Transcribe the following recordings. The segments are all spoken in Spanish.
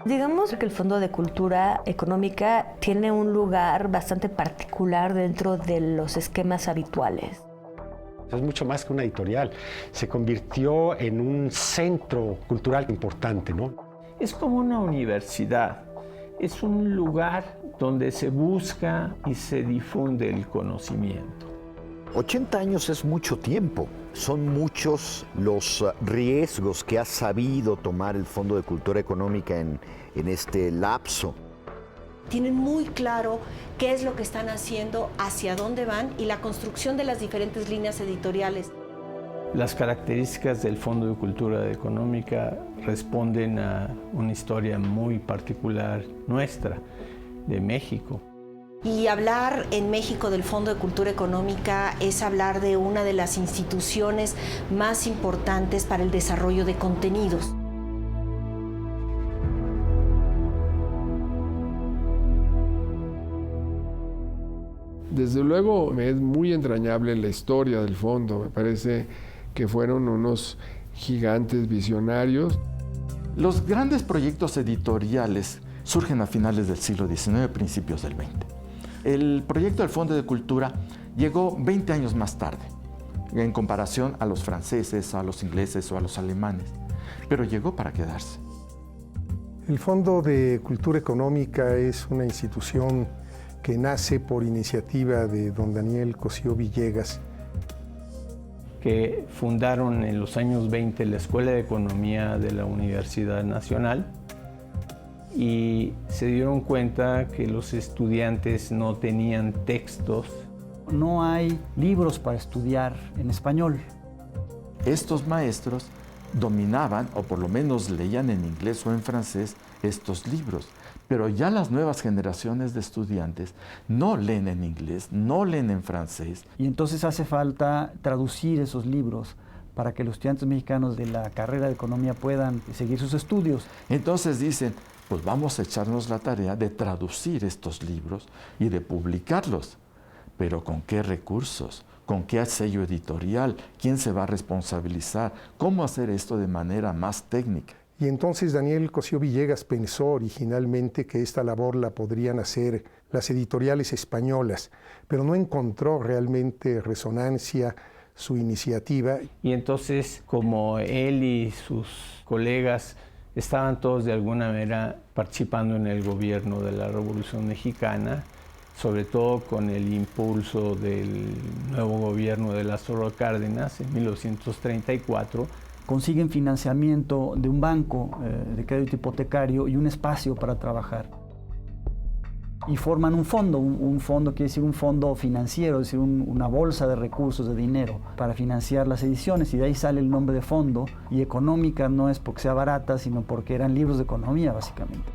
Digamos que el Fondo de Cultura Económica tiene un lugar bastante particular dentro de los esquemas habituales. Es mucho más que una editorial, se convirtió en un centro cultural importante, ¿no? Es como una universidad, es un lugar donde se busca y se difunde el conocimiento. 80 años es mucho tiempo. Son muchos los riesgos que ha sabido tomar el Fondo de Cultura Económica en este lapso. Tienen muy claro qué es lo que están haciendo, hacia dónde van y la construcción de las diferentes líneas editoriales. Las características del Fondo de Cultura Económica responden a una historia muy particular nuestra, de México. Y hablar en México del Fondo de Cultura Económica es hablar de una de las instituciones más importantes para el desarrollo de contenidos. Desde luego me es muy entrañable la historia del fondo, me parece que fueron unos gigantes visionarios. Los grandes proyectos editoriales surgen a finales del siglo XIX, principios del XX. El proyecto del Fondo de Cultura llegó 20 años más tarde, en comparación a los franceses, a los ingleses o a los alemanes, pero llegó para quedarse. El Fondo de Cultura Económica es una institución que nace por iniciativa de don Daniel Cosío Villegas, que fundaron en los años 20 la Escuela de Economía de la Universidad Nacional y se dieron cuenta que los estudiantes no tenían textos. No hay libros para estudiar en español. Estos maestros dominaban, o por lo menos leían en inglés o en francés, estos libros. Pero ya las nuevas generaciones de estudiantes no leen en inglés, no leen en francés. Y entonces hace falta traducir esos libros para que los estudiantes mexicanos de la carrera de economía puedan seguir sus estudios. Entonces dicen, pues vamos a echarnos la tarea de traducir estos libros y de publicarlos. Pero ¿con qué recursos? ¿Con qué sello editorial? ¿Quién se va a responsabilizar? ¿Cómo hacer esto de manera más técnica? Y entonces Daniel Cosío Villegas pensó originalmente que esta labor la podrían hacer las editoriales españolas, pero no encontró realmente resonancia su iniciativa. Y entonces, como él y sus colegas estaban todos de alguna manera participando en el gobierno de la Revolución Mexicana, sobre todo con el impulso del nuevo gobierno de Lázaro Cárdenas en 1934, consiguen financiamiento de un banco de crédito hipotecario y un espacio para trabajar. Y forman un fondo quiere decir un fondo financiero, es decir, una bolsa de recursos, de dinero, para financiar las ediciones, y de ahí sale el nombre de fondo. Y económica no es porque sea barata, sino porque eran libros de economía, básicamente.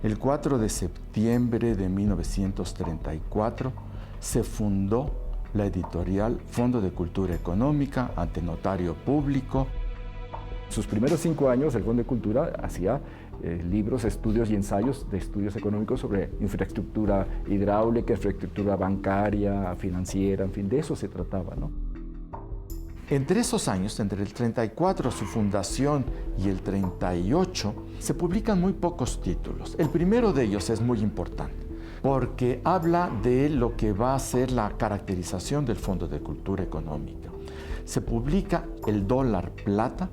El 4 de septiembre de 1934 se fundó la editorial Fondo de Cultura Económica ante notario público. Sus primeros 5 años el Fondo de Cultura hacía libros, estudios y ensayos de estudios económicos sobre infraestructura hidráulica, infraestructura bancaria, financiera, en fin, de eso se trataba, ¿no? Entre esos años, entre el 34, su fundación, y el 38, se publican muy pocos títulos. El primero de ellos es muy importante, porque habla de lo que va a ser la caracterización del Fondo de Cultura Económica. Se publica El dólar plata,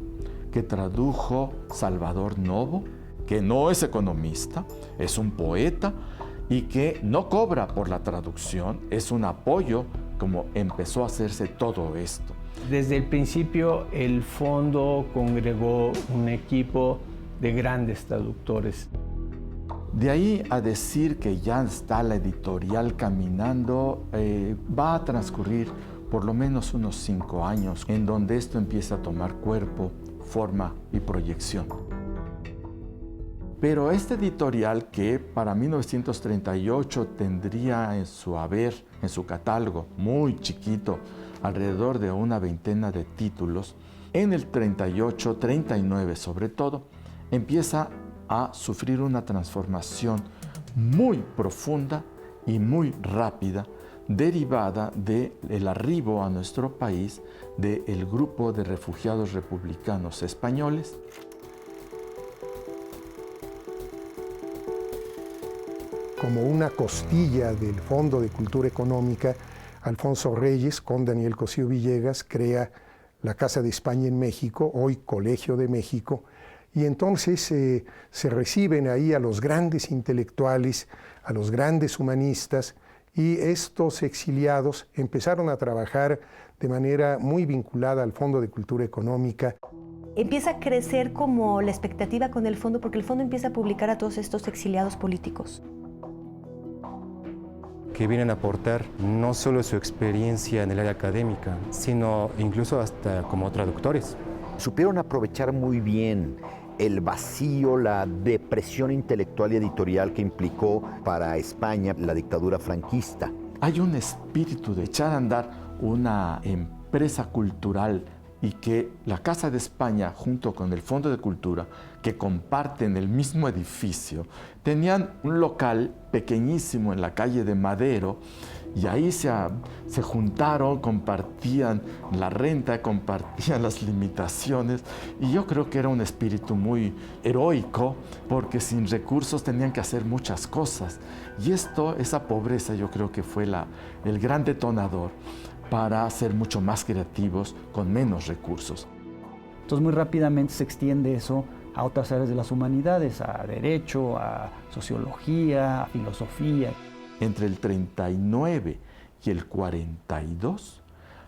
que tradujo Salvador Novo, que no es economista, es un poeta y que no cobra por la traducción, es un apoyo como empezó a hacerse todo esto. Desde el principio el fondo congregó un equipo de grandes traductores. De ahí a decir que ya está la editorial caminando, va a transcurrir por lo menos unos 5 años en donde esto empieza a tomar cuerpo, forma y proyección. Pero este editorial, que para 1938 tendría en su haber, en su catálogo, muy chiquito, alrededor de una veintena de títulos, en el 38, 39 sobre todo, empieza a sufrir una transformación muy profunda y muy rápida, derivada del arribo a nuestro país del grupo de refugiados republicanos españoles. como una costilla del Fondo de Cultura Económica, Alfonso Reyes, con Daniel Cosío Villegas, crea la Casa de España en México, hoy Colegio de México, y entonces se reciben ahí a los grandes intelectuales, a los grandes humanistas, y estos exiliados empezaron a trabajar de manera muy vinculada al Fondo de Cultura Económica. Empieza a crecer como la expectativa con el fondo, porque el fondo empieza a publicar a todos estos exiliados políticos. Que vienen a aportar no solo su experiencia en el área académica, sino incluso hasta como traductores. Supieron aprovechar muy bien el vacío, la depresión intelectual y editorial que implicó para España la dictadura franquista. Hay un espíritu de echar a andar una empresa cultural y que la Casa de España, junto con el Fondo de Cultura, que comparten el mismo edificio, tenían un local pequeñísimo en la calle de Madero, y ahí se juntaron, compartían la renta, compartían las limitaciones, y yo creo que era un espíritu muy heroico, porque sin recursos tenían que hacer muchas cosas. Y esa pobreza yo creo que fue el gran detonador para ser mucho más creativos con menos recursos. Entonces muy rápidamente se extiende eso a otras áreas de las humanidades, a derecho, a sociología, a filosofía. Entre el 39 y el 42,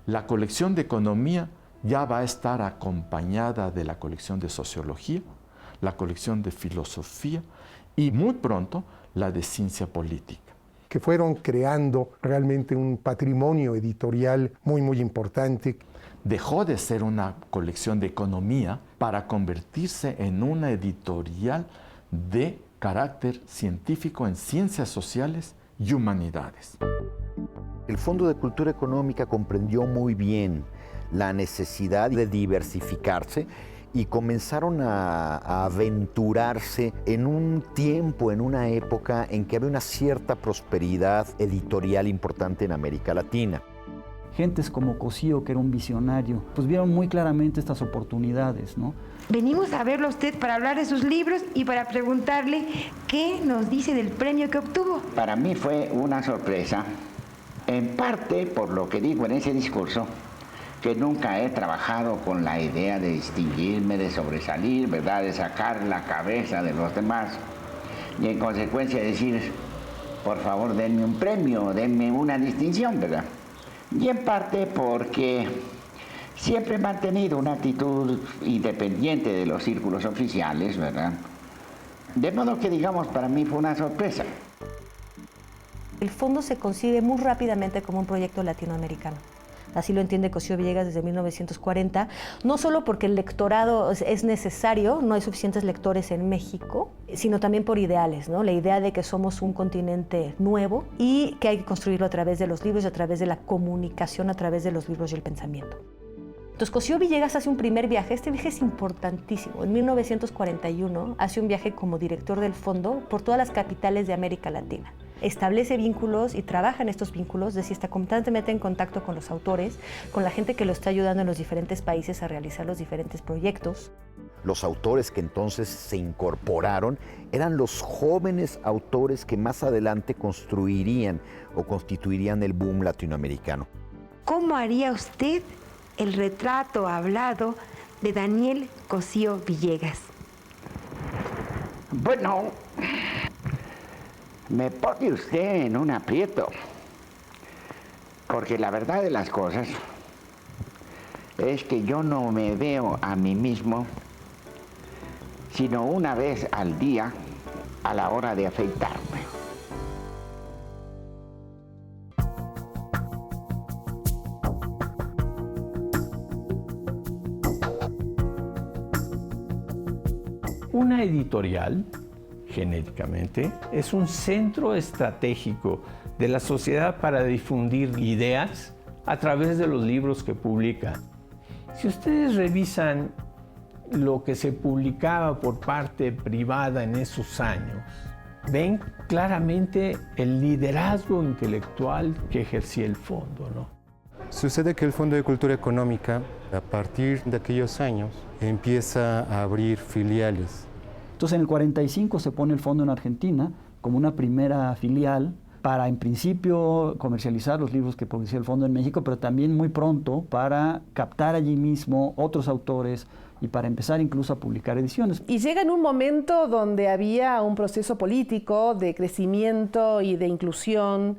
la colección de economía ya va a estar acompañada de la colección de sociología, la colección de filosofía y muy pronto la de ciencia política. Que fueron creando realmente un patrimonio editorial muy, muy importante. Dejó de ser una colección de economía para convertirse en una editorial de carácter científico en ciencias sociales y humanidades. El Fondo de Cultura Económica comprendió muy bien la necesidad de diversificarse y comenzaron a aventurarse en un tiempo, en una época en que había una cierta prosperidad editorial importante en América Latina. Gentes como Cosío, que era un visionario, pues vieron muy claramente estas oportunidades, ¿no? Venimos a verlo a usted para hablar de sus libros y para preguntarle qué nos dice del premio que obtuvo. Para mí fue una sorpresa, en parte por lo que digo en ese discurso, que nunca he trabajado con la idea de distinguirme, de sobresalir, ¿verdad?, de sacar la cabeza de los demás y en consecuencia decir, por favor, denme un premio, denme una distinción, ¿verdad? Y en parte porque siempre he mantenido una actitud independiente de los círculos oficiales, ¿verdad? De modo que, digamos, para mí fue una sorpresa. El fondo se concibe muy rápidamente como un proyecto latinoamericano. Así lo entiende Cosío Villegas desde 1940, no solo porque el lectorado es necesario, no hay suficientes lectores en México, sino también por ideales, ¿no? La idea de que somos un continente nuevo y que hay que construirlo a través de los libros y a través de la comunicación, a través de los libros y el pensamiento. Entonces Cosío Villegas hace un primer viaje, este viaje es importantísimo. En 1941 hace un viaje como director del fondo por todas las capitales de América Latina. Establece vínculos y trabaja en estos vínculos, es decir, está constantemente en contacto con los autores, con la gente que lo está ayudando en los diferentes países a realizar los diferentes proyectos. Los autores que entonces se incorporaron eran los jóvenes autores que más adelante construirían o constituirían el boom latinoamericano. ¿Cómo haría usted el retrato hablado de Daniel Cosío Villegas? Bueno, me pone usted en un aprieto, porque la verdad de las cosas es que yo no me veo a mí mismo sino una vez al día a la hora de afeitarme. Una editorial, genéricamente, es un centro estratégico de la sociedad para difundir ideas a través de los libros que publica. Si ustedes revisan lo que se publicaba por parte privada en esos años, ven claramente el liderazgo intelectual que ejercía el fondo, ¿no? Sucede que el Fondo de Cultura Económica, a partir de aquellos años, empieza a abrir filiales. Entonces en el 45 se pone el fondo en Argentina como una primera filial para, en principio, comercializar los libros que producía el Fondo en México, pero también muy pronto para captar allí mismo otros autores y para empezar incluso a publicar ediciones. Y llega en un momento donde había un proceso político de crecimiento y de inclusión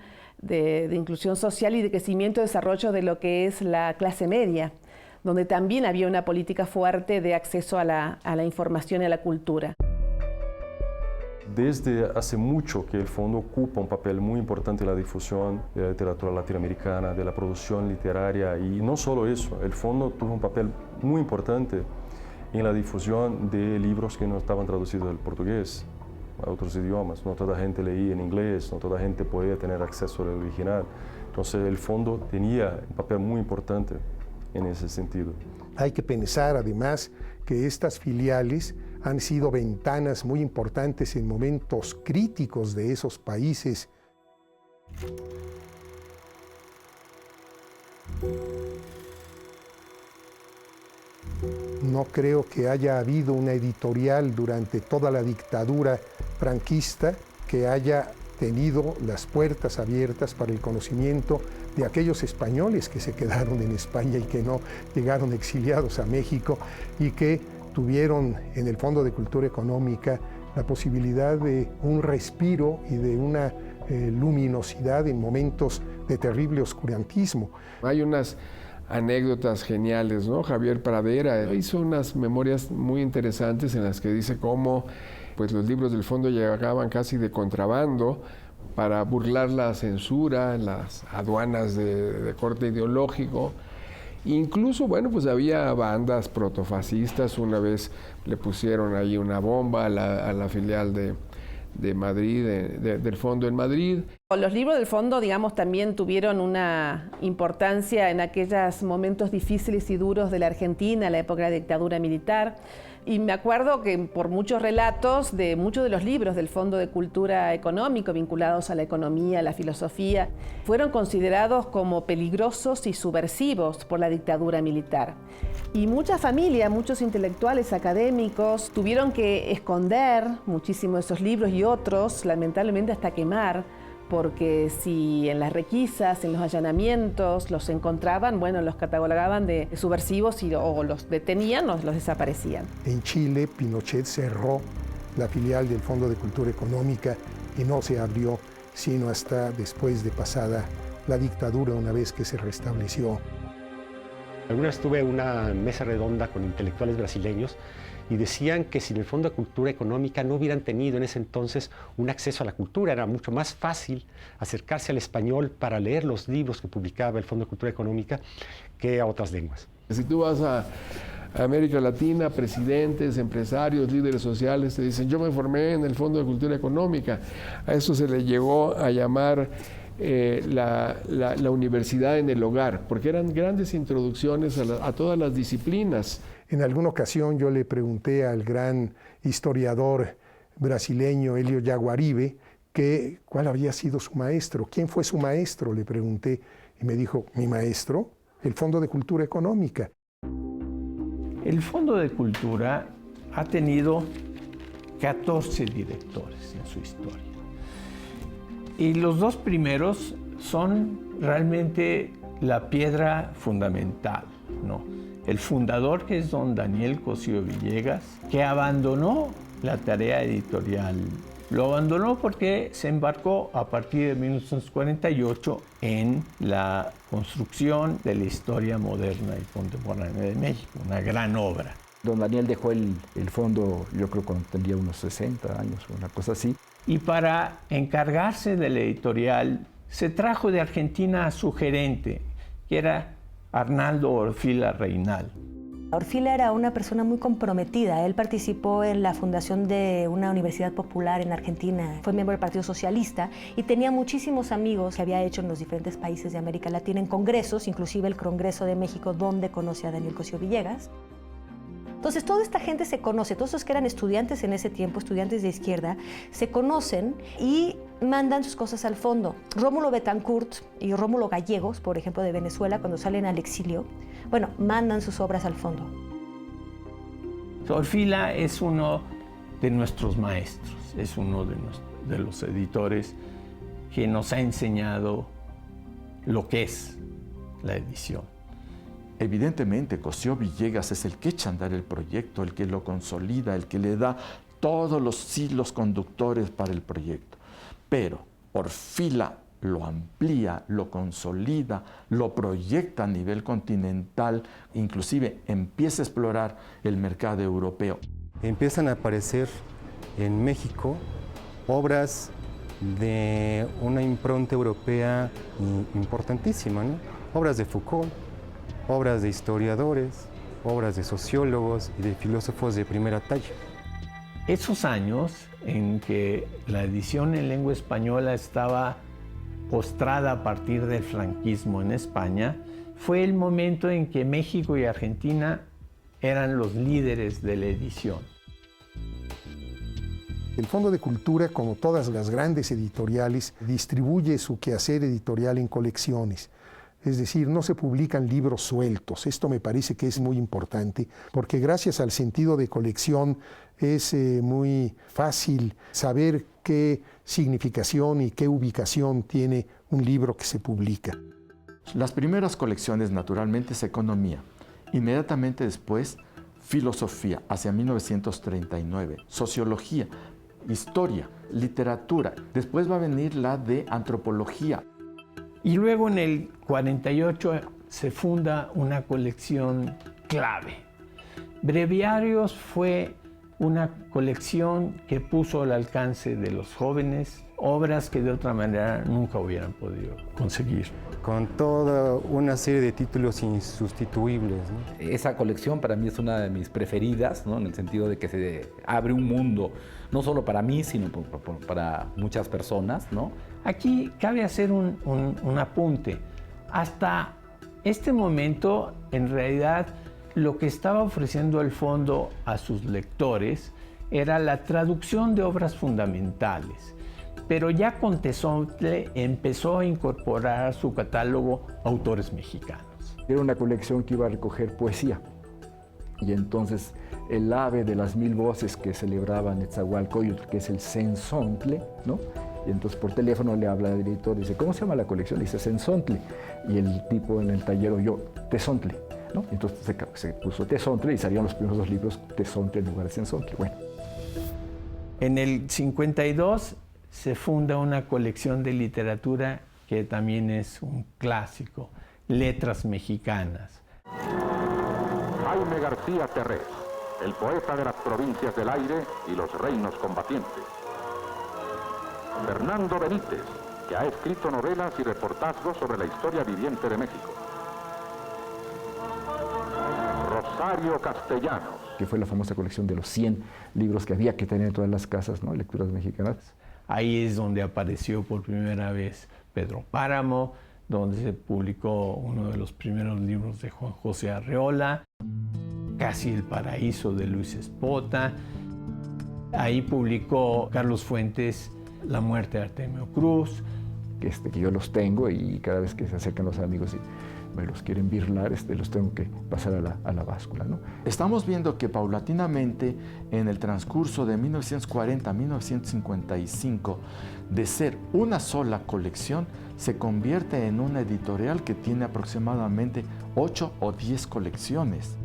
social y de crecimiento y desarrollo de lo que es la clase media, donde también había una política fuerte de acceso a la información y a la cultura. Desde hace mucho que el fondo ocupa un papel muy importante en la difusión de la literatura latinoamericana, de la producción literaria, y no solo eso, el fondo tuvo un papel muy importante en la difusión de libros que no estaban traducidos del portugués a otros idiomas. No toda gente leía en inglés, no toda gente podía tener acceso al original. Entonces el fondo tenía un papel muy importante en ese sentido. Hay que pensar además que estas filiales han sido ventanas muy importantes en momentos críticos de esos países. No creo que haya habido una editorial durante toda la dictadura franquista que haya tenido las puertas abiertas para el conocimiento de aquellos españoles que se quedaron en España y que no llegaron exiliados a México y que tuvieron en el Fondo de Cultura Económica la posibilidad de un respiro y de una luminosidad en momentos de terrible oscurantismo. Hay unas anécdotas geniales, ¿no? Javier Pradera hizo unas memorias muy interesantes en las que dice cómo pues, los libros del fondo llegaban casi de contrabando para burlar la censura, las aduanas de corte ideológico. Incluso, bueno, pues había bandas protofascistas. Una vez le pusieron ahí una bomba a la filial de Madrid, del Fondo en Madrid. Los libros del Fondo, digamos, también tuvieron una importancia en aquellos momentos difíciles y duros de la Argentina, la época de la dictadura militar. Y me acuerdo que por muchos relatos de muchos de los libros del Fondo de Cultura Económico vinculados a la economía, a la filosofía, fueron considerados como peligrosos y subversivos por la dictadura militar. Y muchas familias, muchos intelectuales académicos tuvieron que esconder muchísimos de esos libros y otros, lamentablemente hasta quemar, porque si en las requisas, en los allanamientos los encontraban, bueno, los catalogaban de subversivos o los detenían o los desaparecían. En Chile, Pinochet cerró la filial del Fondo de Cultura Económica y no se abrió sino hasta después de pasada la dictadura, una vez que se restableció. Alguna vez tuve una mesa redonda con intelectuales brasileños y decían que sin el Fondo de Cultura Económica no hubieran tenido en ese entonces un acceso a la cultura. Era mucho más fácil acercarse al español para leer los libros que publicaba el Fondo de Cultura Económica que a otras lenguas. Si tú vas a América Latina, presidentes, empresarios, líderes sociales te dicen, yo me formé en el Fondo de Cultura Económica. A eso se le llegó a llamar la universidad en el hogar, porque eran grandes introducciones a todas las disciplinas. En alguna ocasión yo le pregunté al gran historiador brasileño Hélio Jaguaribe cuál había sido su maestro. ¿Quién fue su maestro? Le pregunté y me dijo, mi maestro, el Fondo de Cultura Económica. El Fondo de Cultura ha tenido 14 directores en su historia. Y los dos primeros son realmente la piedra fundamental, ¿no? El fundador, que es don Daniel Cosío Villegas, que abandonó la tarea editorial. Lo abandonó porque se embarcó a partir de 1948 en la construcción de la historia moderna y contemporánea de México, una gran obra. Don Daniel dejó el fondo, yo creo, cuando tendría unos 60 años, una cosa así. Y para encargarse de la editorial, se trajo de Argentina a su gerente, que era Arnaldo Orfila Reynal. Orfila era una persona muy comprometida. Él participó en la fundación de una universidad popular en Argentina. Fue miembro del Partido Socialista y tenía muchísimos amigos que había hecho en los diferentes países de América Latina, en congresos, inclusive el Congreso de México, donde conoce a Daniel Cosío Villegas. Entonces, toda esta gente se conoce, todos los que eran estudiantes en ese tiempo, estudiantes de izquierda, se conocen y mandan sus cosas al fondo. Rómulo Betancourt y Rómulo Gallegos, por ejemplo, de Venezuela, cuando salen al exilio, bueno, mandan sus obras al fondo. Orfila es uno de nuestros maestros, es uno de los editores que nos ha enseñado lo que es la edición. Evidentemente, Cosío Villegas es el que echa a andar el proyecto, el que lo consolida, el que le da todos los hilos conductores para el proyecto. Pero Orfila lo amplía, lo consolida, lo proyecta a nivel continental, inclusive empieza a explorar el mercado europeo. Empiezan a aparecer en México obras de una impronta europea importantísima, ¿no? Obras de Foucault, obras de historiadores, obras de sociólogos y de filósofos de primera talla. Esos años en que la edición en lengua española estaba postrada a partir del franquismo en España, fue el momento en que México y Argentina eran los líderes de la edición. El Fondo de Cultura, como todas las grandes editoriales, distribuye su quehacer editorial en colecciones. Es decir, no se publican libros sueltos. Esto me parece que es muy importante, porque gracias al sentido de colección es muy fácil saber qué significación y qué ubicación tiene un libro que se publica. Las primeras colecciones, naturalmente, es economía. Inmediatamente después, filosofía, hacia 1939, sociología, historia, literatura. Después va a venir la de antropología. Y luego en el 48 se funda una colección clave. Breviarios fue una colección que puso al alcance de los jóvenes obras que de otra manera nunca hubieran podido conseguir. Con toda una serie de títulos insustituibles, ¿no? Esa colección para mí es una de mis preferidas, ¿no? En el sentido de que se abre un mundo, no solo para mí, sino para muchas personas, ¿no? Aquí cabe hacer un apunte. Hasta este momento, en realidad, lo que estaba ofreciendo el fondo a sus lectores era la traducción de obras fundamentales. Pero ya con Tezontle empezó a incorporar a su catálogo autores mexicanos. Era una colección que iba a recoger poesía. Y entonces el ave de las 1000 voces que celebraba Netzahualcóyotl, que es el Cenzontle, ¿no? Y entonces por teléfono le habla al editor, dice, ¿cómo se llama la colección? Dice Cenzontle. Y el tipo en el taller oyó Tezontle, ¿no? Entonces se puso Tezontle y salieron los primeros 2 libros Tezontle en lugar de Cenzontle. Bueno. En el 52 se funda una colección de literatura que también es un clásico, Letras Mexicanas. Jaime García Terrés, el poeta de las provincias del aire y los reinos combatientes. Fernando Benítez, que ha escrito novelas y reportajes sobre la historia viviente de México. Rosario Castellanos, que fue la famosa colección de los 100 libros que había que tener en todas las casas, ¿no? Lecturas mexicanas. Ahí es donde apareció por primera vez Pedro Páramo, donde se publicó uno de los primeros libros de Juan José Arreola, Casi el paraíso de Luis Espota. Ahí publicó Carlos Fuentes La muerte de Artemio Cruz. Que yo los tengo y cada vez que se acercan los amigos y me los quieren birlar, los tengo que pasar a la báscula, ¿no? Estamos viendo que paulatinamente en el transcurso de 1940 a 1955, de ser una sola colección, se convierte en una editorial que tiene aproximadamente 8 o 10 colecciones.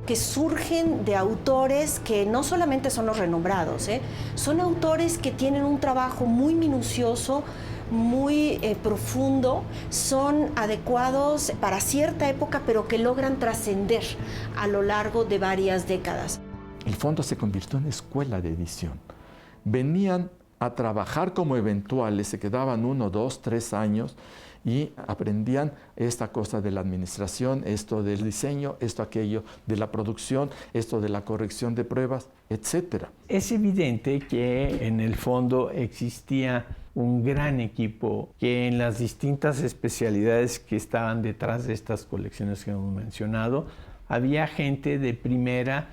Que surgen de autores que no solamente son los renombrados, son autores que tienen un trabajo muy minucioso, muy profundo, son adecuados para cierta época, pero que logran trascender a lo largo de varias décadas. El fondo se convirtió en escuela de edición. Venían a trabajar como eventuales, se quedaban 1, 2, 3 años y aprendían esta cosa de la administración, esto del diseño, esto aquello de la producción, esto de la corrección de pruebas, etc. Es evidente que en el fondo existía un gran equipo que en las distintas especialidades que estaban detrás de estas colecciones que hemos mencionado, había gente de primera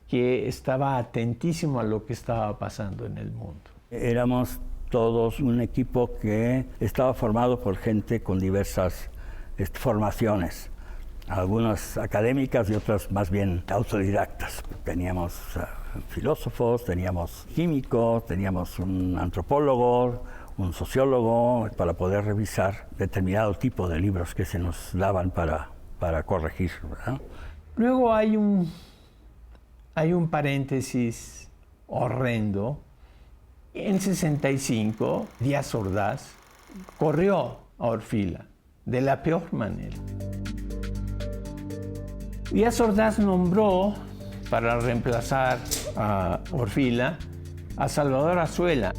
que estaba atentísimo a lo que estaba pasando en el mundo. Éramos todos un equipo que estaba formado por gente con diversas algunas académicas y otras más bien autodidactas. Teníamos filósofos, teníamos químicos, teníamos un antropólogo, un sociólogo, para poder revisar determinado tipo de libros que se nos daban para corregir, ¿verdad? Luego hay un paréntesis horrendo. En 65, Díaz Ordaz corrió a Orfila de la peor manera. Díaz Ordaz nombró para reemplazar a Orfila a Salvador Azuela.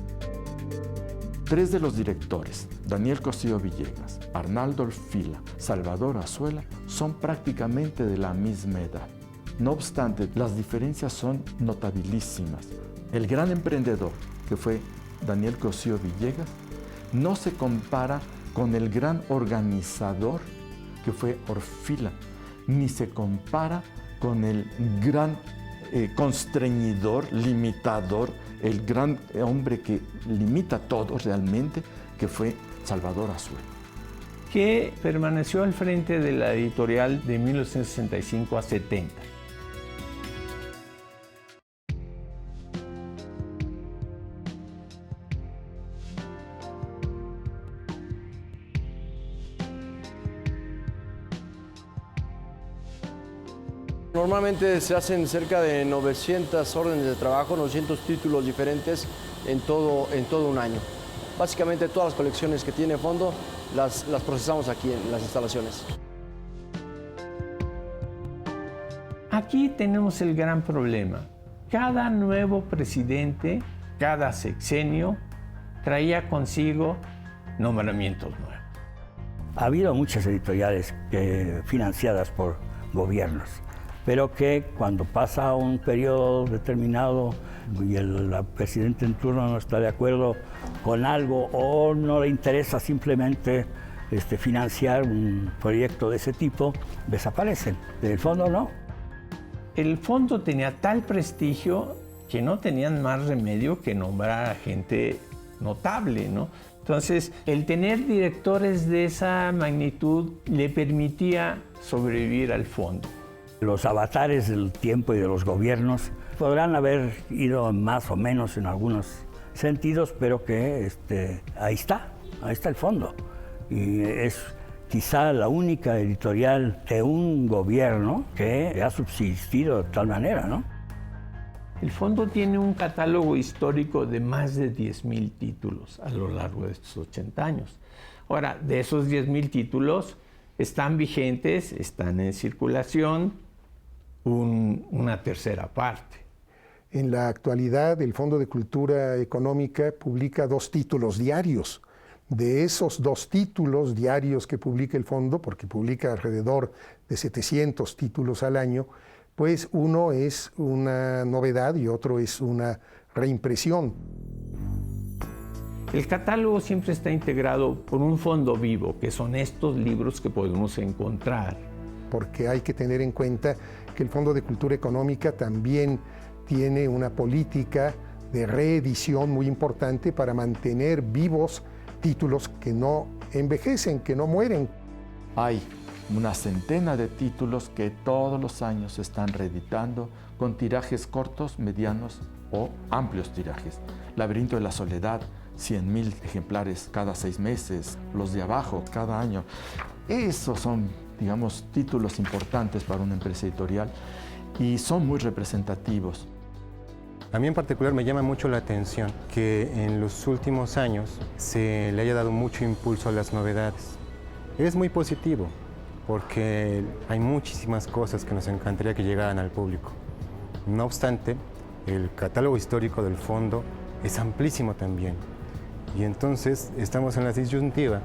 3 de los directores, Daniel Cosío Villegas, Arnaldo Orfila, Salvador Azuela, son prácticamente de la misma edad. No obstante, las diferencias son notabilísimas. El gran emprendedor, que fue Daniel Cosío Villegas, no se compara con el gran organizador, que fue Orfila, ni se compara con el gran constreñidor, limitador, el gran hombre que limita todo realmente, que fue Salvador Azuela. Que permaneció al frente de la editorial de 1965 a 70. Normalmente se hacen cerca de 900 órdenes de trabajo, 900 títulos diferentes en todo un año. Básicamente todas las colecciones que tiene Fondo las procesamos aquí en las instalaciones. Aquí tenemos el gran problema. Cada nuevo presidente, cada sexenio, traía consigo nombramientos nuevos. Ha habido muchas editoriales financiadas por gobiernos, pero que cuando pasa un periodo determinado y el presidente en turno no está de acuerdo con algo o no le interesa simplemente financiar un proyecto de ese tipo, desaparecen. Del fondo no. El fondo tenía tal prestigio que no tenían más remedio que nombrar a gente notable, ¿no? Entonces, el tener directores de esa magnitud le permitía sobrevivir al fondo. Los avatares del tiempo y de los gobiernos podrán haber ido más o menos en algunos sentidos, pero que ahí está el fondo. Y es quizá la única editorial de un gobierno que ha subsistido de tal manera, ¿no? El fondo tiene un catálogo histórico de más de 10,000 títulos a lo largo de estos 80 años. Ahora, de esos 10,000 títulos están vigentes, están en circulación, una tercera parte. En la actualidad, el Fondo de Cultura Económica publica 2 títulos diarios. De esos 2 títulos diarios que publica el fondo, porque publica alrededor de 700 títulos al año, pues uno es una novedad y otro es una reimpresión. El catálogo siempre está integrado por un fondo vivo, que son estos libros que podemos encontrar. Porque hay que tener en cuenta que el Fondo de Cultura Económica también tiene una política de reedición muy importante para mantener vivos títulos que no envejecen, que no mueren. Hay una centena de títulos que todos los años se están reeditando con tirajes cortos, medianos o amplios tirajes. Laberinto de la Soledad, 100,000 ejemplares cada 6 meses, los de abajo cada año. Esos son, digamos, títulos importantes para una empresa editorial y son muy representativos. A mí en particular me llama mucho la atención que en los últimos años se le haya dado mucho impulso a las novedades. Es muy positivo porque hay muchísimas cosas que nos encantaría que llegaran al público. No obstante, el catálogo histórico del fondo es amplísimo también. Y entonces estamos en la disyuntiva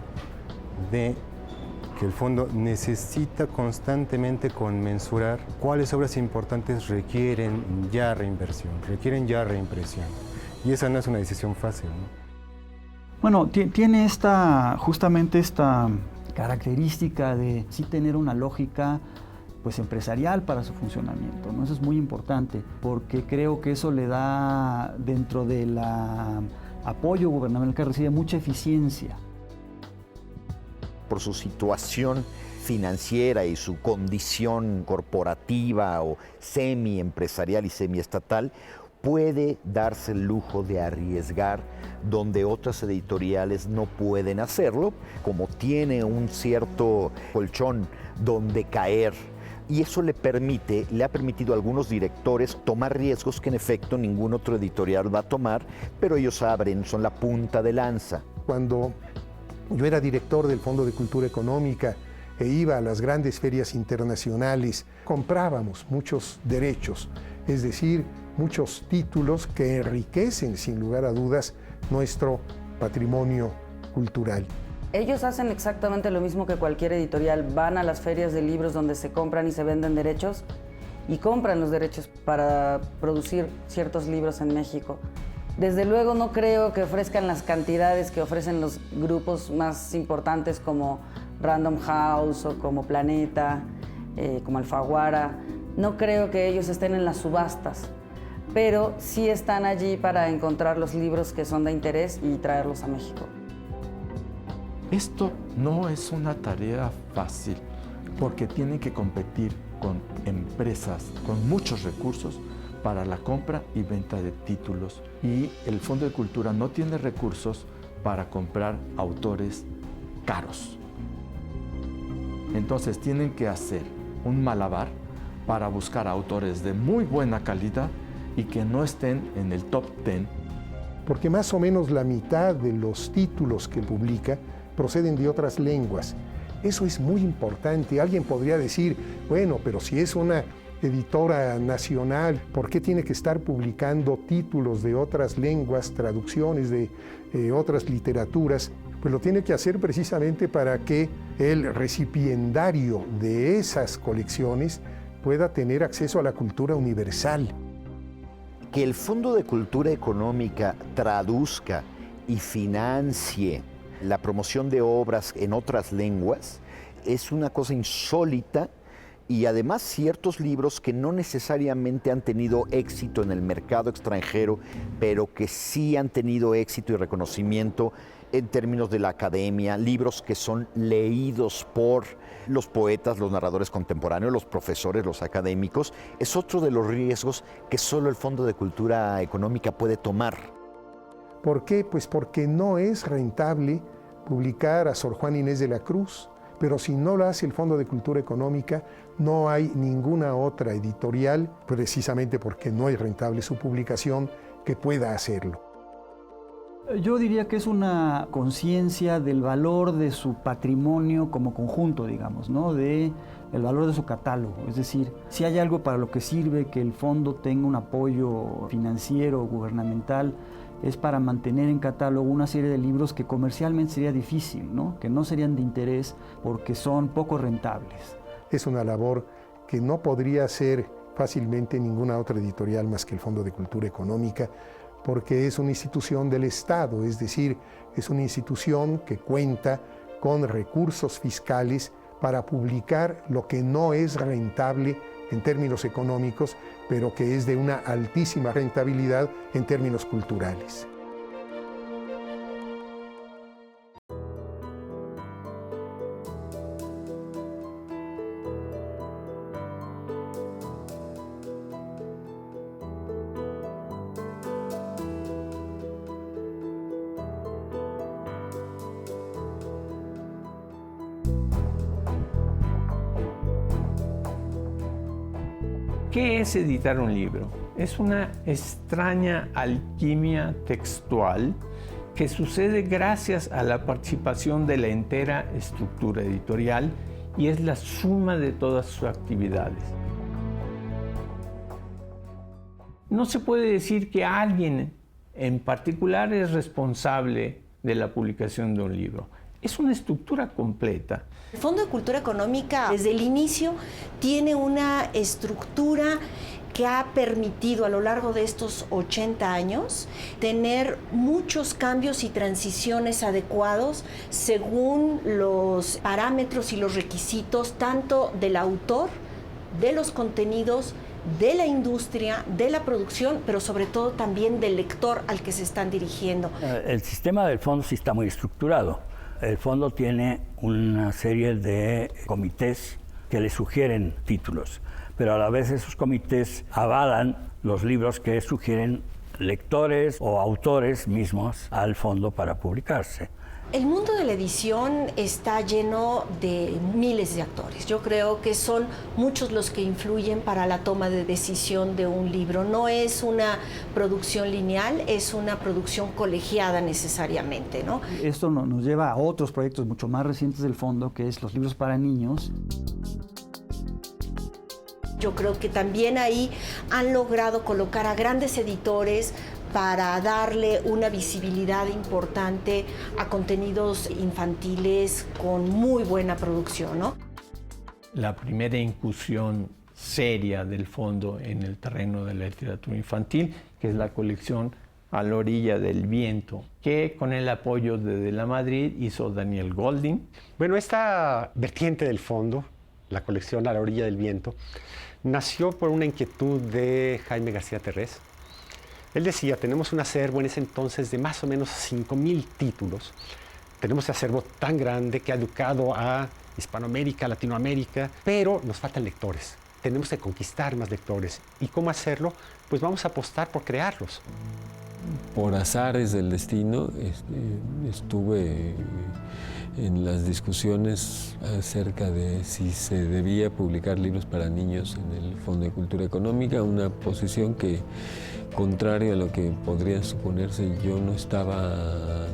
de que el fondo necesita constantemente conmensurar cuáles obras importantes requieren ya reinversión, requieren ya reimpresión. Y esa no es una decisión fácil, ¿no? Bueno, tiene justamente esta característica de sí tener una lógica pues empresarial para su funcionamiento, ¿no? Eso es muy importante porque creo que eso le da, dentro del apoyo gubernamental que recibe, mucha eficiencia. Por su situación financiera y su condición corporativa o semi-empresarial y semi-estatal, puede darse el lujo de arriesgar donde otras editoriales no pueden hacerlo, como tiene un cierto colchón donde caer. Y eso le ha permitido a algunos directores tomar riesgos que en efecto ningún otro editorial va a tomar, pero ellos son la punta de lanza. Cuando yo era director del Fondo de Cultura Económica e iba a las grandes ferias internacionales, comprábamos muchos derechos, es decir, muchos títulos que enriquecen sin lugar a dudas nuestro patrimonio cultural. Ellos hacen exactamente lo mismo que cualquier editorial. Van a las ferias de libros donde se compran y se venden derechos y compran los derechos para producir ciertos libros en México. Desde luego no creo que ofrezcan las cantidades que ofrecen los grupos más importantes como Random House o como Planeta, como Alfaguara. No creo que ellos estén en las subastas, pero sí están allí para encontrar los libros que son de interés y traerlos a México. Esto no es una tarea fácil, porque tienen que competir con empresas con muchos recursos para la compra y venta de títulos. Y el Fondo de Cultura no tiene recursos para comprar autores caros. Entonces tienen que hacer un malabar para buscar autores de muy buena calidad y que no estén en el top 10. Porque más o menos la mitad de los títulos que publica proceden de otras lenguas. Eso es muy importante. Alguien podría decir, bueno, pero si es una editora nacional, ¿por qué tiene que estar publicando títulos de otras lenguas, traducciones de otras literaturas? Pues lo tiene que hacer precisamente para que el recipiendario de esas colecciones pueda tener acceso a la cultura universal. Que el Fondo de Cultura Económica traduzca y financie la promoción de obras en otras lenguas es una cosa insólita, y además ciertos libros que no necesariamente han tenido éxito en el mercado extranjero, pero que sí han tenido éxito y reconocimiento en términos de la academia, libros que son leídos por los poetas, los narradores contemporáneos, los profesores, los académicos, es otro de los riesgos que solo el Fondo de Cultura Económica puede tomar. ¿Por qué? Pues porque no es rentable publicar a Sor Juana Inés de la Cruz, pero si no lo hace el Fondo de Cultura Económica, no hay ninguna otra editorial, precisamente porque no es rentable su publicación, que pueda hacerlo. Yo diría que es una conciencia del valor de su patrimonio como conjunto, digamos, ¿no? De el valor de su catálogo. Es decir, si hay algo para lo que sirve que el fondo tenga un apoyo financiero, gubernamental, es para mantener en catálogo una serie de libros que comercialmente sería difícil, ¿no? Que no serían de interés porque son poco rentables. Es una labor que no podría hacer fácilmente ninguna otra editorial más que el Fondo de Cultura Económica, porque es una institución del Estado, es decir, es una institución que cuenta con recursos fiscales para publicar lo que no es rentable en términos económicos, pero que es de una altísima rentabilidad en términos culturales. ¿Qué es editar un libro? Es una extraña alquimia textual que sucede gracias a la participación de la entera estructura editorial y es la suma de todas sus actividades. No se puede decir que alguien en particular es responsable de la publicación de un libro. Es una estructura completa. El Fondo de Cultura Económica, desde el inicio, tiene una estructura que ha permitido a lo largo de estos 80 años tener muchos cambios y transiciones adecuados según los parámetros y los requisitos tanto del autor, de los contenidos, de la industria, de la producción, pero sobre todo también del lector al que se están dirigiendo. El sistema del fondo sí está muy estructurado. El fondo tiene una serie de comités que le sugieren títulos, pero a la vez esos comités avalan los libros que sugieren lectores o autores mismos al fondo para publicarse. El mundo de la edición está lleno de miles de actores. Yo creo que son muchos los que influyen para la toma de decisión de un libro. No es una producción lineal, es una producción colegiada necesariamente, ¿no? Esto nos lleva a otros proyectos mucho más recientes del fondo, que es los libros para niños. Yo creo que también ahí han logrado colocar a grandes editores para darle una visibilidad importante a contenidos infantiles con muy buena producción, ¿no? La primera incursión seria del fondo en el terreno de la literatura infantil, que es la colección A la orilla del viento, que con el apoyo de la Madrid hizo Daniel Goldin. Bueno, esta vertiente del fondo, la colección A la orilla del viento, nació por una inquietud de Jaime García Terrés. Él decía, tenemos un acervo en ese entonces de más o menos 5,000 títulos. Tenemos ese acervo tan grande que ha educado a Hispanoamérica, Latinoamérica, pero nos faltan lectores. Tenemos que conquistar más lectores. ¿Y cómo hacerlo? Pues vamos a apostar por crearlos. Por azares del destino, estuve en las discusiones acerca de si se debía publicar libros para niños en el Fondo de Cultura Económica, una posición que, contrario a lo que podría suponerse, yo no estaba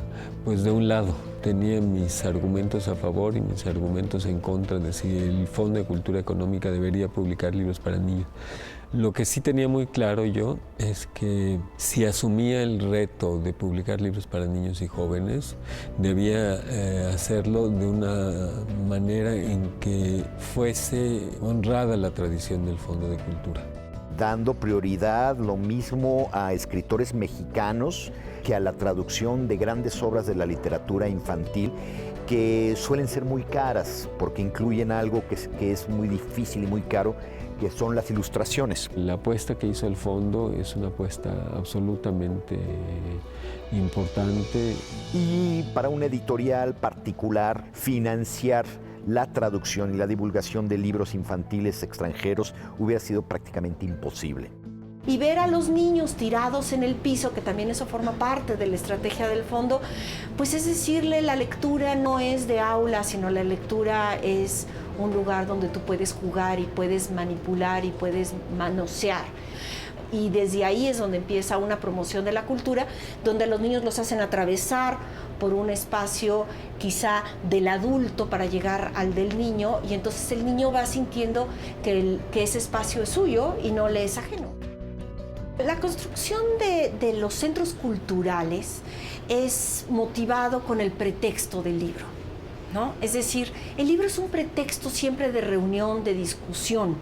pues de un lado. Tenía mis argumentos a favor y mis argumentos en contra de si el Fondo de Cultura Económica debería publicar libros para niños. Lo que sí tenía muy claro yo es que si asumía el reto de publicar libros para niños y jóvenes, debía hacerlo de una manera en que fuese honrada la tradición del Fondo de Cultura. Dando prioridad lo mismo a escritores mexicanos que a la traducción de grandes obras de la literatura infantil, que suelen ser muy caras porque incluyen algo que es muy difícil y muy caro, que son las ilustraciones. La apuesta que hizo el fondo es una apuesta absolutamente importante. Y para una editorial particular, financiar la traducción y la divulgación de libros infantiles extranjeros hubiera sido prácticamente imposible. Y ver a los niños tirados en el piso, que también eso forma parte de la estrategia del fondo, pues es decirle, la lectura no es de aula, sino la lectura es un lugar donde tú puedes jugar y puedes manipular y puedes manosear. Y desde ahí es donde empieza una promoción de la cultura, donde los niños los hacen atravesar por un espacio quizá del adulto para llegar al del niño, y entonces el niño va sintiendo que ese espacio es suyo y no le es ajeno. La construcción de los centros culturales es motivado con el pretexto del libro, ¿no? Es decir, el libro es un pretexto siempre de reunión, de discusión,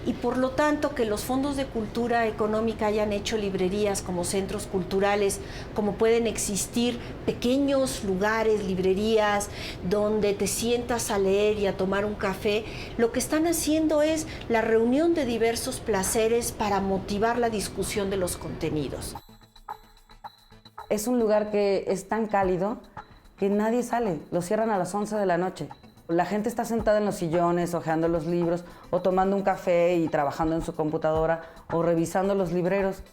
y por lo tanto que los fondos de cultura económica hayan hecho librerías como centros culturales, como pueden existir pequeños lugares, librerías, donde te sientas a leer y a tomar un café, lo que están haciendo es la reunión de diversos placeres para motivar la discusión de los contenidos. Es un lugar que es tan cálido que nadie sale, lo cierran a las 11 de la noche. La gente está sentada en los sillones, hojeando los libros, o tomando un café y trabajando en su computadora, o revisando los libreros.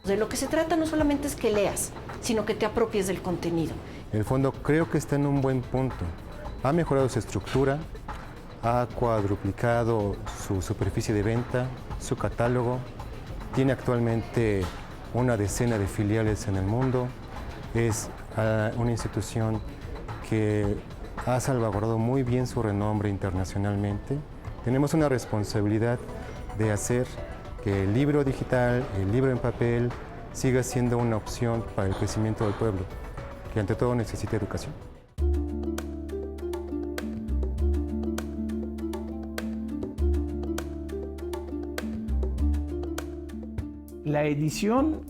De lo que se trata no solamente es que leas, sino que te apropies del contenido. El fondo creo que está en un buen punto. Ha mejorado su estructura, ha cuadruplicado su superficie de venta, su catálogo, tiene actualmente una decena de filiales en el mundo, es una institución que ha salvaguardado muy bien su renombre internacionalmente. Tenemos una responsabilidad de hacer que el libro digital, el libro en papel, siga siendo una opción para el crecimiento del pueblo, que ante todo necesita educación. La edición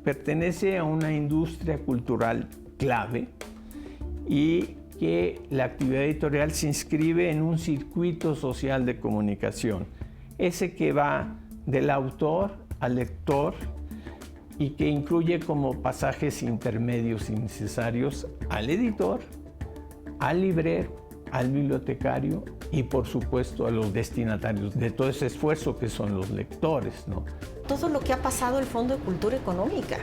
pertenece a una industria cultural clave y que la actividad editorial se inscribe en un circuito social de comunicación, ese que va del autor al lector y que incluye como pasajes intermedios y necesarios al editor, al librero, al bibliotecario y por supuesto a los destinatarios de todo ese esfuerzo que son los lectores, ¿no? todo lo que ha pasado el Fondo de Cultura Económica,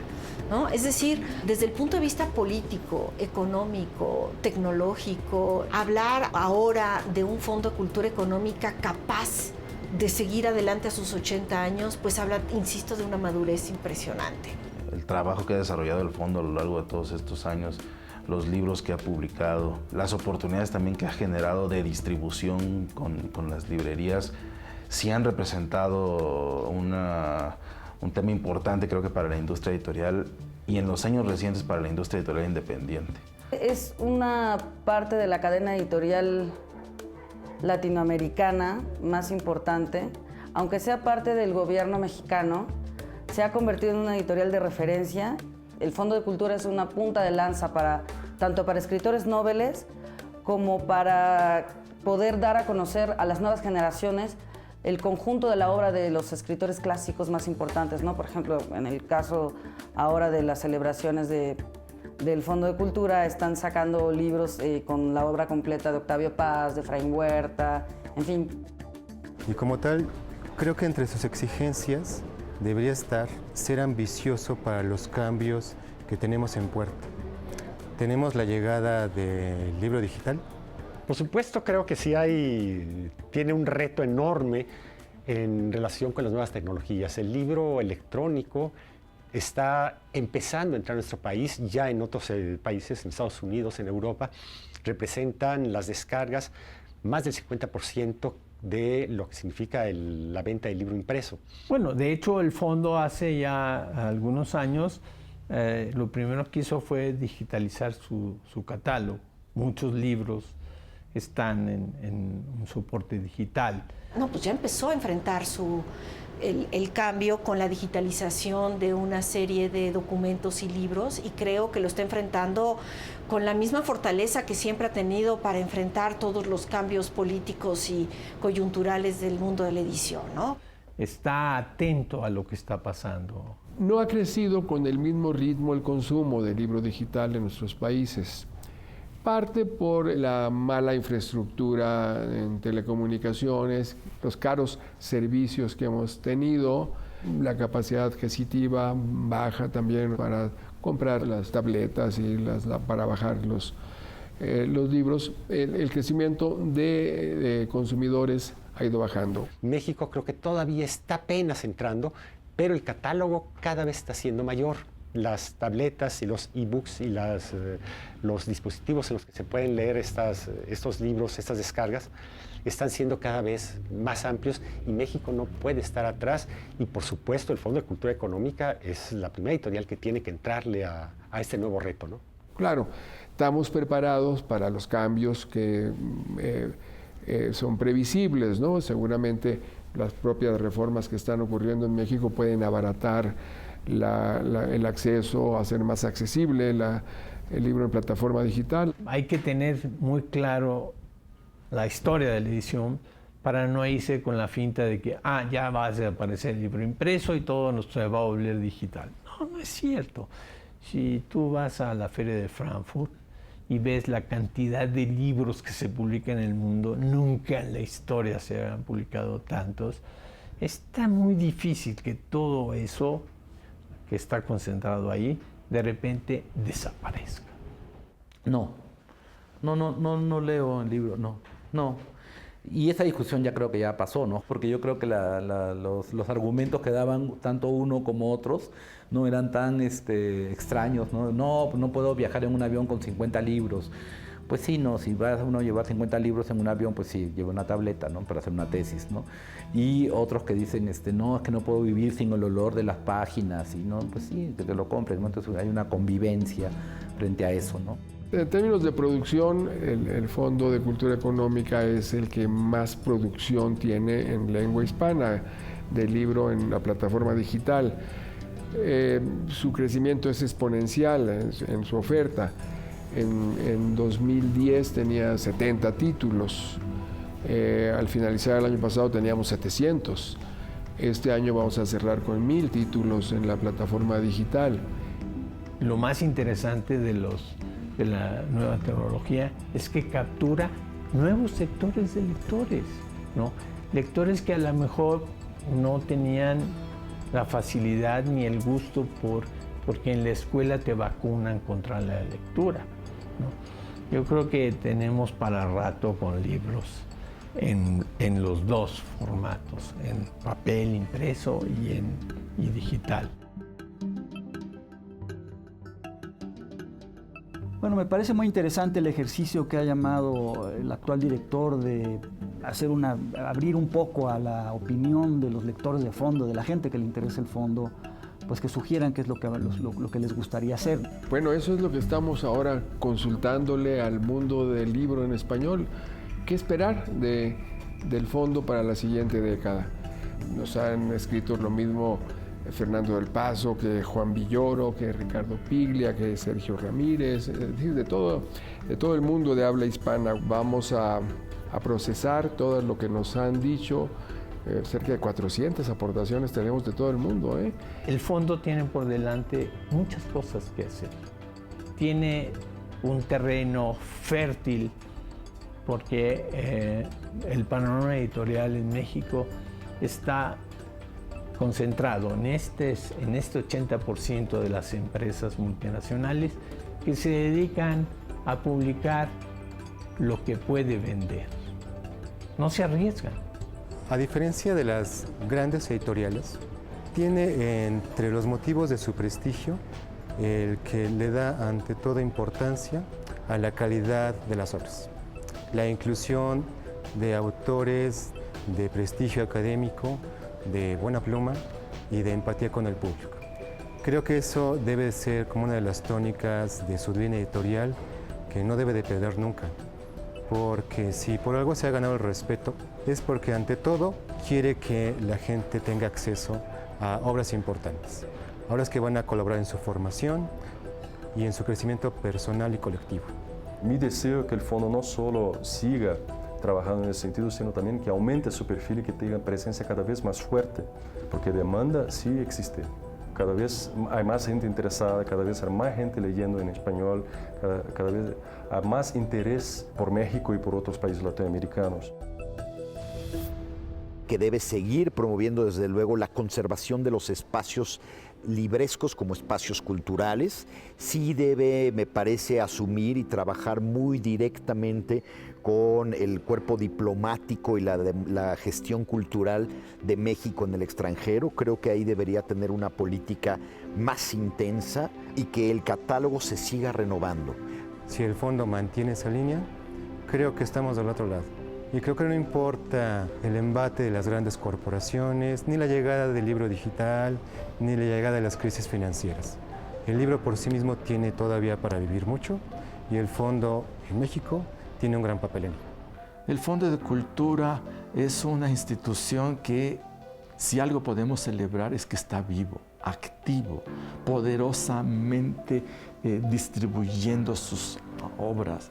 ¿no? Es decir, desde el punto de vista político, económico, tecnológico, hablar ahora de un Fondo de Cultura Económica capaz de seguir adelante a sus 80 años, pues habla, insisto, de una madurez impresionante. El trabajo que ha desarrollado el fondo a lo largo de todos estos años, los libros que ha publicado, las oportunidades también que ha generado de distribución con las librerías, sí han representado un tema importante, creo que para la industria editorial y en los años recientes para la industria editorial independiente. Es una parte de la cadena editorial latinoamericana más importante, aunque sea parte del gobierno mexicano, se ha convertido en una editorial de referencia. El Fondo de Cultura es una punta de lanza tanto para escritores noveles como para poder dar a conocer a las nuevas generaciones el conjunto de la obra de los escritores clásicos más importantes, ¿no? Por ejemplo, en el caso ahora de las celebraciones del Fondo de Cultura, están sacando libros con la obra completa de Octavio Paz, de Efraín Huerta, en fin. Y como tal, creo que entre sus exigencias debería estar ser ambicioso para los cambios que tenemos en puerta. Tenemos la llegada del libro digital. Por supuesto, creo que sí tiene un reto enorme en relación con las nuevas tecnologías. El libro electrónico está empezando a entrar a nuestro país, ya en otros países, en Estados Unidos, en Europa, representan las descargas más del 50% de lo que significa la venta del libro impreso. Bueno, de hecho el fondo hace ya algunos años lo primero que hizo fue digitalizar su catálogo. Muchos libros están en un soporte digital. No, pues ya empezó a enfrentar el cambio con la digitalización de una serie de documentos y libros, y creo que lo está enfrentando con la misma fortaleza que siempre ha tenido para enfrentar todos los cambios políticos y coyunturales del mundo de la edición, ¿no? Está atento a lo que está pasando. No ha crecido con el mismo ritmo el consumo de libro digital en nuestros países. Parte por la mala infraestructura en telecomunicaciones, los caros servicios que hemos tenido, la capacidad adquisitiva baja también para comprar las tabletas y para bajar los libros. El crecimiento de consumidores ha ido bajando. México creo que todavía está apenas entrando, pero el catálogo cada vez está siendo mayor. Las tabletas y los e-books y los dispositivos en los que se pueden leer estos libros, estas descargas, están siendo cada vez más amplios y México no puede estar atrás. Y por supuesto el Fondo de Cultura Económica es la primera editorial que tiene que entrarle a este nuevo reto, ¿no? Claro, estamos preparados para los cambios que son previsibles, ¿no? Seguramente las propias reformas que están ocurriendo en México pueden abaratar el acceso, hacer más accesible el libro en plataforma digital. Hay que tener muy claro la historia de la edición para no irse con la finta de que ya va a desaparecer el libro impreso y todo se va a volver digital. No es cierto. Si tú vas a la Feria de Frankfurt y ves la cantidad de libros que se publican en el mundo, nunca en la historia se han publicado tantos. Está muy difícil que todo eso que está concentrado ahí, de repente desaparezca. No leo el libro, no. Y esa discusión ya creo que ya pasó, ¿no? Porque yo creo que los argumentos que daban tanto uno como otros no eran tan extraños, ¿no? No puedo viajar en un avión con 50 libros. Pues sí, no, si vas uno a llevar 50 libros en un avión, pues sí, lleva una tableta, ¿no? Para hacer una tesis, ¿no? Y otros que dicen, no, es que no puedo vivir sin el olor de las páginas, y no, pues sí, que te lo compres, ¿no? Entonces hay una convivencia frente a eso, ¿no? En términos de producción, el Fondo de Cultura Económica es el que más producción tiene en lengua hispana de libro en la plataforma digital. Su crecimiento es exponencial en su oferta. En 2010 tenía 70 títulos. Al finalizar el año pasado teníamos 700. Este año vamos a cerrar con 1000 títulos en la plataforma digital. Lo más interesante de la nueva tecnología es que captura nuevos sectores de lectores, ¿no? Lectores que a lo mejor no tenían la facilidad ni el gusto porque en la escuela te vacunan contra la lectura, ¿no? Yo creo que tenemos para rato con libros en los dos formatos, en papel impreso y digital. Bueno, me parece muy interesante el ejercicio que ha llamado el actual director de abrir un poco a la opinión de los lectores de fondo, de la gente que le interesa el fondo, pues que sugieran qué es lo que les gustaría hacer. Bueno, eso es lo que estamos ahora consultándole al mundo del libro en español. ¿Qué esperar del fondo para la siguiente década? Nos han escrito lo mismo Fernando del Paso, que Juan Villoro, que Ricardo Piglia, que Sergio Ramírez, es decir, de todo el mundo de habla hispana. Vamos a procesar todo lo que nos han dicho. Cerca de 400 aportaciones tenemos de todo el mundo. El fondo tiene por delante muchas cosas que hacer. Tiene un terreno fértil porque el panorama editorial en México está concentrado en este 80% de las empresas multinacionales que se dedican a publicar lo que puede vender. No se arriesgan. A diferencia de las grandes editoriales, tiene entre los motivos de su prestigio el que le da ante toda importancia a la calidad de las obras. La inclusión de autores de prestigio académico, de buena pluma y de empatía con el público. Creo que eso debe ser como una de las tónicas de su línea editorial que no debe de perder nunca, porque si por algo se ha ganado el respeto es porque ante todo quiere que la gente tenga acceso a obras importantes, obras que van a colaborar en su formación y en su crecimiento personal y colectivo. Mi deseo es que el fondo no solo siga trabajando en ese sentido, sino también que aumente su perfil y que tenga presencia cada vez más fuerte, porque demanda sí existe. Cada vez hay más gente interesada, cada vez hay más gente leyendo en español, cada vez hay más interés por México y por otros países latinoamericanos. Que debe seguir promoviendo desde luego la conservación de los espacios librescos como espacios culturales. Sí debe, me parece, asumir y trabajar muy directamente con el cuerpo diplomático y la gestión cultural de México en el extranjero. Creo que ahí debería tener una política más intensa y que el catálogo se siga renovando. Si el fondo mantiene esa línea, creo que estamos del otro lado. Y creo que no importa el embate de las grandes corporaciones, ni la llegada del libro digital, ni la llegada de las crisis financieras. El libro por sí mismo tiene todavía para vivir mucho y el fondo en México tiene un gran papel en ello. El Fondo de Cultura es una institución que, si algo podemos celebrar, es que está vivo, activo, poderosamente distribuyendo sus obras.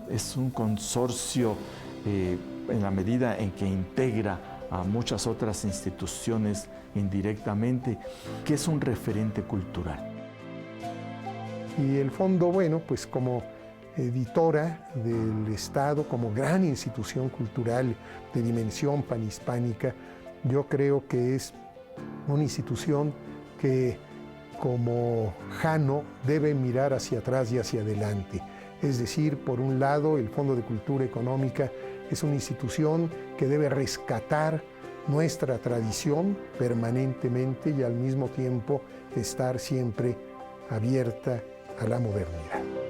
Es un consorcio en la medida en que integra a muchas otras instituciones indirectamente, que es un referente cultural. Y el fondo, bueno, pues como editora del Estado, como gran institución cultural de dimensión panhispánica, yo creo que es una institución que, como Jano, debe mirar hacia atrás y hacia adelante. Es decir, por un lado, el Fondo de Cultura Económica es una institución que debe rescatar nuestra tradición permanentemente y al mismo tiempo estar siempre abierta a la modernidad.